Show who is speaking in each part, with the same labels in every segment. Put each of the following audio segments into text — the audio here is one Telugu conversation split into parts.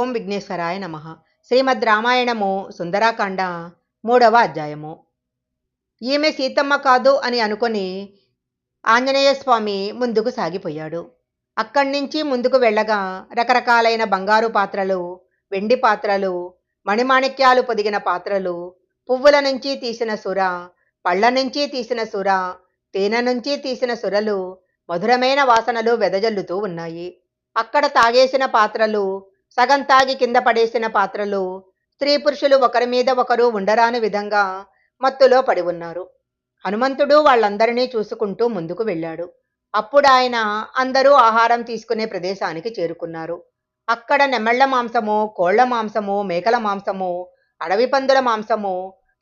Speaker 1: ఓం విఘ్నేశ్వరాయ నమః. శ్రీమద్ రామాయణము సుందరాకాండ 3వ అధ్యాయము. ఈమె సీతమ్మ కాదు అని అనుకొని ఆంజనేయ స్వామి ముందుకు సాగిపోయాడు. అక్కడి నుంచి ముందుకు వెళ్ళగా రకరకాలైన బంగారు పాత్రలు, వెండి పాత్రలు, మణిమాణిక్యాలు పొదిగిన పాత్రలు, పువ్వుల నుంచి తీసిన సుర, పళ్ళ నుంచి తీసిన సుర, తేనె నుంచి తీసిన సురలు, మధురమైన వాసనలు వెదజల్లుతూ ఉన్నాయి. అక్కడ తాగేసిన పాత్రలు, సగం తాగి కింద పడేసిన పాత్రలు, స్త్రీ పురుషులు ఒకరి మీద ఒకరు ఉండరాని విధంగా మత్తులో పడి ఉన్నారు. హనుమంతుడు వాళ్ళందరినీ చూసుకుంటూ ముందుకు వెళ్ళాడు. అప్పుడు ఆయన అందరూ ఆహారం తీసుకునే ప్రదేశానికి చేరుకున్నారు. అక్కడ నెమళ్ల మాంసము, కోళ్ల మాంసము, మేకల మాంసము, అడవి పందుల మాంసము,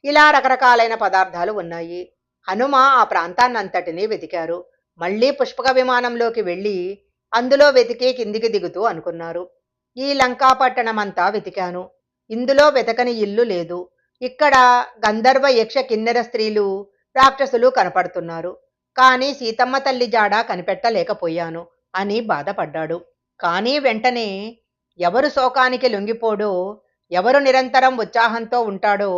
Speaker 1: ఇలా రకరకాలైన పదార్థాలు ఉన్నాయి. హనుమ ఆ ప్రాంతాన్నంతటినీ వెతికారు. మళ్ళీ పుష్పక విమానంలోకి వెళ్ళి అందులో వెతికి కిందికి దిగుతూ అనుకున్నారు. ఈ లంకాపట్టణమంతా వెతికాను. ఇందులో వెతకని ఇల్లు లేదు. ఇక్కడ గంధర్వ యక్ష కిన్నెర స్త్రీలు, రాక్షసులు కనపడుతున్నారు. కానీ సీతమ్మ తల్లి జాడ కనిపెట్టలేకపోయాను అని బాధపడ్డాడు. కానీ వెంటనే ఎవరు శోకానికి లొంగిపోడో, ఎవరు నిరంతరం ఉత్సాహంతో ఉంటాడో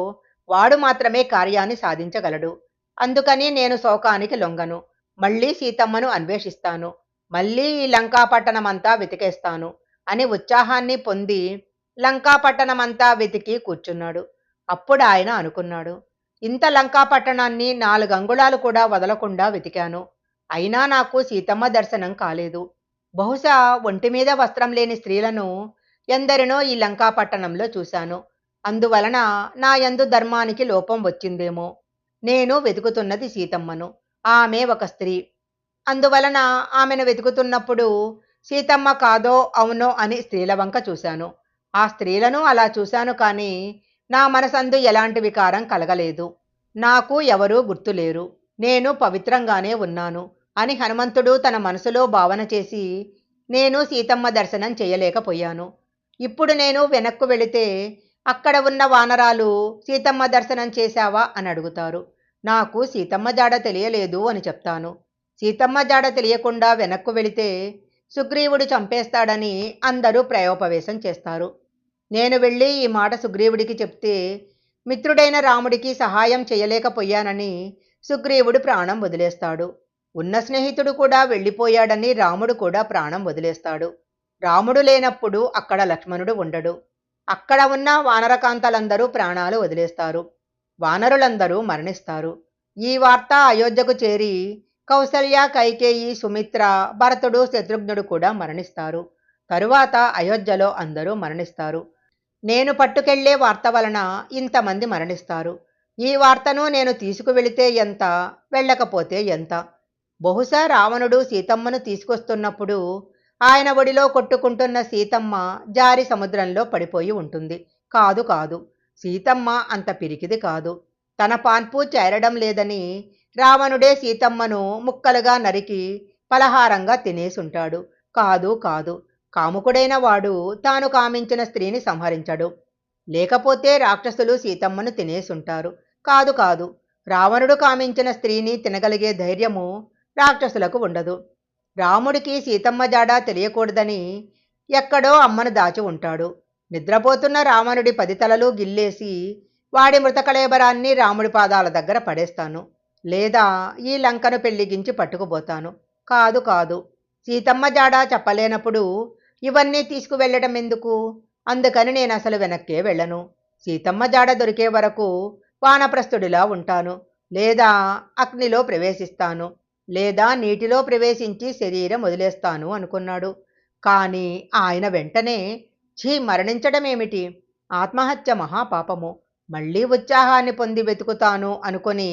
Speaker 1: వాడు మాత్రమే కార్యాన్ని సాధించగలడు. అందుకని నేను శోకానికి లొంగను. మళ్ళీ సీతమ్మను అన్వేషిస్తాను. మళ్ళీ ఈ లంకాపట్టణమంతా వెతికేస్తాను అని ఉత్సాహాన్ని పొంది లంకాపట్టణమంతా వెతికి కూర్చున్నాడు. అప్పుడు ఆయన అనుకున్నాడు, ఇంత లంకాపట్టణాన్ని 4 అంగుళాలు కూడా వదలకుండా వెతికాను. అయినా నాకు సీతమ్మ దర్శనం కాలేదు. బహుశా ఒంటి మీద వస్త్రం లేని స్త్రీలను ఎందరినో ఈ లంకాపట్టణంలో చూశాను. అందువలన నా యందు ధర్మానికి లోపం వచ్చిందేమో. నేను వెతుకుతున్నది సీతమ్మను. ఆమె ఒక స్త్రీ. అందువలన ఆమెను వెతుకుతున్నప్పుడు సీతమ్మ కాదో అవునో అని స్త్రీల వంక చూశాను. ఆ స్త్రీలను అలా చూశాను, కానీ నా మనసందు ఎలాంటి వికారం కలగలేదు. నాకు ఎవరూ గుర్తులేరు. నేను పవిత్రంగానే ఉన్నాను అని హనుమంతుడు తన మనసులో భావన చేసి, నేను సీతమ్మ దర్శనం చేయలేకపోయాను. ఇప్పుడు నేను వెనక్కు వెళితే అక్కడ ఉన్న వానరాలు సీతమ్మ దర్శనం చేశావా అని అడుగుతారు. నాకు సీతమ్మ జాడ తెలియలేదు అని చెప్తాను. సీతమ్మ జాడ తెలియకుండా వెనక్కు వెళితే సుగ్రీవుడు చంపేస్తాడని అందరూ ప్రయోపవేశం చేస్తారు. నేను వెళ్ళి ఈ మాట సుగ్రీవుడికి చెప్తే మిత్రుడైన రాముడికి సహాయం చేయలేకపోయానని సుగ్రీవుడు ప్రాణం వదిలేస్తాడు. ఉన్న స్నేహితుడు కూడా వెళ్ళిపోయాడని రాముడు కూడా ప్రాణం వదిలేస్తాడు. రాముడు లేనప్పుడు అక్కడ లక్ష్మణుడు ఉండడు. అక్కడ ఉన్న వానరకాంతలందరూ ప్రాణాలు వదిలేస్తారు. వానరులందరూ మరణిస్తారు. ఈ వార్త అయోధ్యకు చేరి కౌసల్య, కైకేయి, సుమిత్ర, భరతుడు, శత్రుఘ్నుడు కూడా మరణిస్తారు. తరువాత అయోధ్యలో అందరూ మరణిస్తారు. నేను పట్టుకెళ్లే వార్త వలన ఇంతమంది మరణిస్తారు. ఈ వార్తను నేను తీసుకువెళితే ఎంత, వెళ్ళకపోతే ఎంత? బహుశా రావణుడు సీతమ్మను తీసుకొస్తున్నప్పుడు ఆయన ఒడిలో కొట్టుకుంటున్న సీతమ్మ జారి సముద్రంలో పడిపోయి ఉంటుంది. కాదు కాదు, సీతమ్మ అంత పిరికిది కాదు. తన పాన్పు చేరడం లేదని రావణుడే సీతమ్మను ముక్కలుగా నరికి పలహారంగా తినేసుంటాడు. కాదు కాదు, కాముకుడైన వాడు తాను కామించిన స్త్రీని సంహరించడు. లేకపోతే రాక్షసులు సీతమ్మను తినేసుంటారు. కాదు కాదు, రావణుడు కామించిన స్త్రీని తినగలిగే ధైర్యము రాక్షసులకు ఉండదు. రాముడికి సీతమ్మ జాడ తెలియకూడదని ఎక్కడో అమ్మను దాచి ఉంటాడు. నిద్రపోతున్న రావణుడి 10 తలలు గిల్లేసి వాడి మృతకళేబరాన్ని రాముడి పాదాల దగ్గర పడేస్తాను. లేదా ఈ లంకను పెళ్లిగించి పట్టుకుపోతాను. కాదు కాదు, సీతమ్మ జాడ చెప్పలేనప్పుడు ఇవన్నీ తీసుకువెళ్ళడం ఎందుకు? అందుకని నేను అసలు వెనక్కే వెళ్ళను. సీతమ్మ జాడ దొరికే వరకు వానప్రస్థుడిలా ఉంటాను. లేదా అగ్నిలో ప్రవేశిస్తాను, లేదా నీటిలో ప్రవేశించి శరీరం వదిలేస్తాను అనుకున్నాడు. కానీ ఆయన వెంటనే మరణించడమేమిటి? ఆత్మహత్య మహాపాపము. మళ్ళీ ఉత్సాహాన్ని పొంది వెతుకుతాను అనుకొని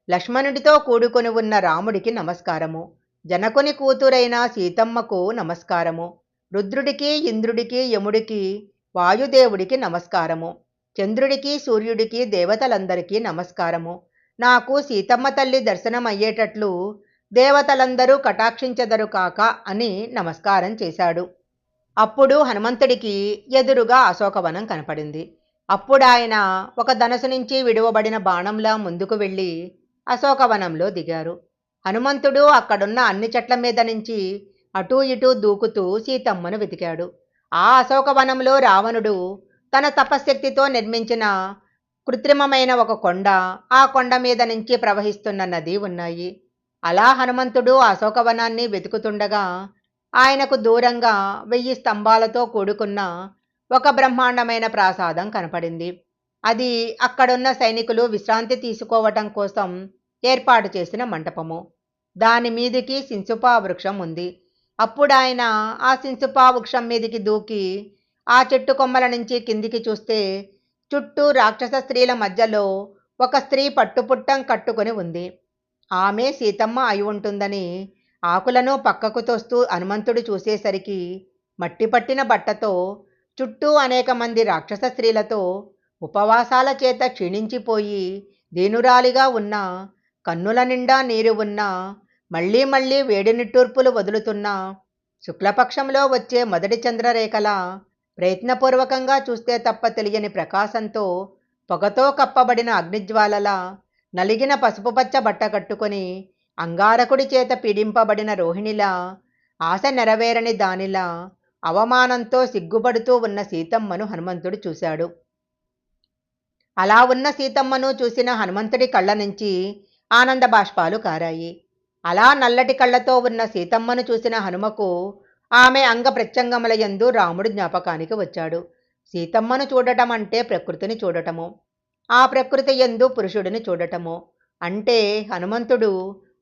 Speaker 1: లక్ష్మణుడితో కూడుకొని ఉన్న రాముడికి నమస్కారము, జనకుని కూతురైన సీతమ్మకు నమస్కారము, రుద్రుడికి, ఇంద్రుడికి, యముడికి, వాయుదేవుడికి నమస్కారము, చంద్రుడికి, సూర్యుడికి, దేవతలందరికీ నమస్కారము. నాకు సీతమ్మ తల్లి దర్శనం అయ్యేటట్లు దేవతలందరూ కటాక్షించెదరు కాక అని నమస్కారం చేశాడు. అప్పుడు హనుమంతుడికి ఎదురుగా అశోకవనం కనపడింది. అప్పుడు ఆయన ఒక ధనసు నుంచి విడువబడిన బాణంలా ముందుకు వెళ్ళి అశోకవనంలో దిగారు. హనుమంతుడు అక్కడున్న అన్ని చెట్ల మీద నుంచి అటూ ఇటూ దూకుతూ సీతమ్మను వెతికాడు. ఆ అశోకవనంలో రావణుడు తన తపశ్శక్తితో నిర్మించిన కృత్రిమమైన ఒక కొండ, ఆ కొండ మీద నుంచి ప్రవహిస్తున్న నది ఉన్నాయి. అలా హనుమంతుడు అశోకవనాన్ని వెతుకుతుండగా ఆయనకు దూరంగా 1000 స్తంభాలతో కూడుకున్న ఒక బ్రహ్మాండమైన ప్రాసాదం కనపడింది. అది అక్కడున్న సైనికులు విశ్రాంతి తీసుకోవటం కోసం ఏర్పాటు చేసిన మంటపము. దాని మీదికి సింసుపా వృక్షం ఉంది. అప్పుడాయన ఆ సింసుపా వృక్షం మీదికి దూకి ఆ చెట్టు కొమ్మల నుంచి కిందికి చూస్తే చుట్టూ రాక్షస స్త్రీల మధ్యలో ఒక స్త్రీ పట్టుపుట్టం కట్టుకొని ఉంది. ఆమె సీతమ్మ అయి ఉంటుందని ఆకులను పక్కకు తోస్తూ హనుమంతుడు చూసేసరికి మట్టి పట్టిన బట్టతో చుట్టూ అనేక మంది రాక్షస స్త్రీలతో ఉపవాసాల చేత క్షీణించిపోయి దీనురాలిగా ఉన్న, కన్నుల నిండా నీరు ఉన్న, మళ్ళీ మళ్ళీ వేడి నిట్టూర్పులు వదులుతున్న, శుక్లపక్షంలో వచ్చే మొదటి చంద్రరేఖల ప్రయత్నపూర్వకంగా చూస్తే తప్ప తెలియని ప్రకాశంతో పొగతో కప్పబడిన అగ్నిజ్వాలల నలిగిన పసుపుపచ్చ బట్ట కట్టుకొని అంగారకుడి చేత పీడింపబడిన రోహిణిలా, ఆశ నెరవేరని దానిలా అవమానంతో సిగ్గుపడుతూ ఉన్న సీతమ్మను హనుమంతుడు చూశాడు. అలా ఉన్న సీతమ్మను చూసిన హనుమంతుడి కళ్ళ నుంచి ఆనంద బాష్పాలు కారాయి. అలా నల్లటి కళ్ళతో ఉన్న సీతమ్మను చూసిన హనుమకు ఆమె అంగ ప్రత్యంగముల యందు రాముడు జ్ఞాపకానికి వచ్చాడు. సీతమ్మను చూడటం అంటే ప్రకృతిని చూడటము, ఆ ప్రకృతి యందు పురుషుడిని చూడటము. అంటే హనుమంతుడు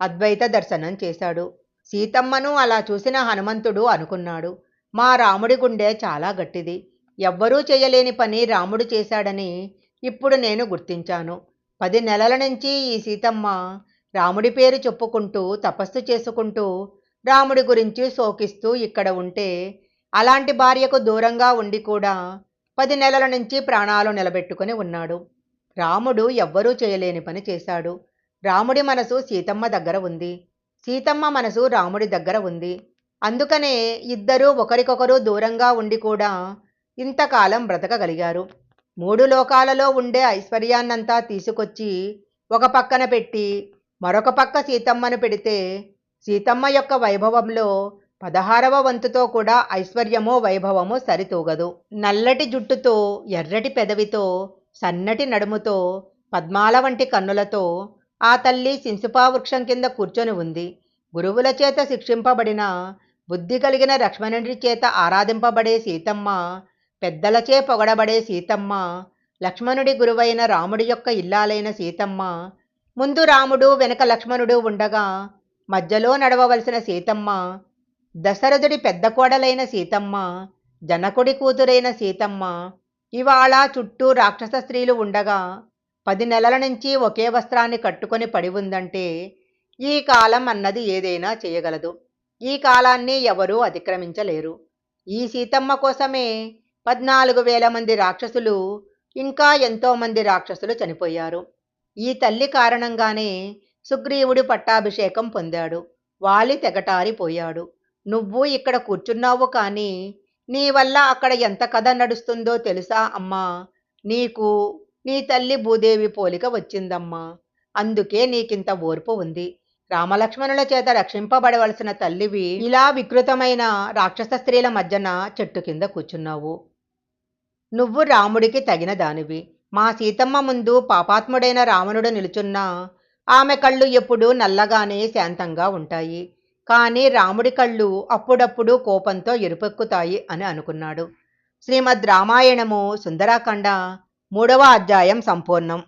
Speaker 1: అద్వైత దర్శనం చేశాడు. సీతమ్మను అలా చూసిన హనుమంతుడు అనుకున్నాడు, మా రాముడి గుండె చాలా గట్టిది. ఎవ్వరూ చేయలేని పని రాముడు చేశాడని ఇప్పుడు నేను గుర్తించాను. 10 నెలల నుంచి ఈ సీతమ్మ రాముడి పేరు చెప్పుకుంటూ తపస్సు చేసుకుంటూ రాముడి గురించి శోకిస్తూ ఇక్కడ ఉంటే, అలాంటి భార్యకు దూరంగా ఉండి కూడా 10 నెలల నుంచి ప్రాణాలు నిలబెట్టుకుని ఉన్నాడు. రాముడు ఎవ్వరూ చేయలేని పని చేశాడు. రాముడి మనసు సీతమ్మ దగ్గర ఉంది, సీతమ్మ మనసు రాముడి దగ్గర ఉంది. అందుకనే ఇద్దరూ ఒకరికొకరు దూరంగా ఉండి కూడా ఇంతకాలం బ్రతకగలిగారు. 3 లోకాలలో ఉండే ఐశ్వర్యాన్నంతా తీసుకొచ్చి ఒక పక్కన పెట్టి మరొక పక్క సీతమ్మను పెడితే సీతమ్మ యొక్క వైభవంలో 16వ వంతుతో కూడా ఐశ్వర్యము వైభవము సరితూగదు. నల్లటి జుట్టుతో, ఎర్రటి పెదవితో, సన్నటి నడుముతో, పద్మాల వంటి కన్నులతో ఆ తల్లి సింసుపా వృక్షం కింద కూర్చొని ఉంది. గురువుల చేత శిక్షింపబడిన, బుద్ధి కలిగిన లక్ష్మణుడి చేత ఆరాధింపబడే సీతమ్మ, పెద్దలచే పొగడబడే సీతమ్మ, లక్ష్మణుడి గురువైన రాముడి యొక్క ఇల్లాలైన సీతమ్మ, ముందు రాముడు వెనక లక్ష్మణుడు ఉండగా మధ్యలో నడవవలసిన సీతమ్మ, దశరథుడి పెద్ద కోడలైన సీతమ్మ, జనకుడి కూతురైన సీతమ్మ, ఇవాళ చుట్టూ రాక్షస స్త్రీలు ఉండగా 10 నెలల నుంచి ఒకే వస్త్రాన్ని కట్టుకొని పడి ఉందంటే ఈ కాలం అన్నది ఏదైనా చేయగలదు. ఈ కాలాన్ని ఎవరూ అతిక్రమించలేరు. ఈ సీతమ్మ కోసమే 14,000 మంది రాక్షసులు, ఇంకా ఎంతోమంది రాక్షసులు చనిపోయారు. ఈ తల్లి కారణంగానే సుగ్రీవుడు పట్టాభిషేకం పొందాడు. వాలి తెగటారిపోయాడు. నువ్వు ఇక్కడ కూర్చున్నావు కానీ నీ వల్ల అక్కడ ఎంత కథ నడుస్తుందో తెలుసా అమ్మా? నీకు నీ తల్లి భూదేవి పోలిక వచ్చిందమ్మా. అందుకే నీకింత ఓర్పు ఉంది. రామలక్ష్మణుల చేత రక్షింపబడవలసిన తల్లివి ఇలా వికృతమైన రాక్షస స్త్రీల మధ్యన చెట్టు కింద కూర్చున్నావు. నువ్వు రాముడికి తగిన దానివి. మా సీతమ్మ ముందు పాపాత్ముడైన రావణుడు నిలుచున్నా ఆమె కళ్ళు ఎప్పుడూ నల్లగానే శాంతంగా ఉంటాయి. కానీ రాముడి కళ్ళు అప్పుడప్పుడు కోపంతో ఎరుపెక్కుతాయి అని అనుకున్నాడు. శ్రీమద్ రామాయణము సుందరాకాండ 3వ అధ్యాయం సంపూర్ణం.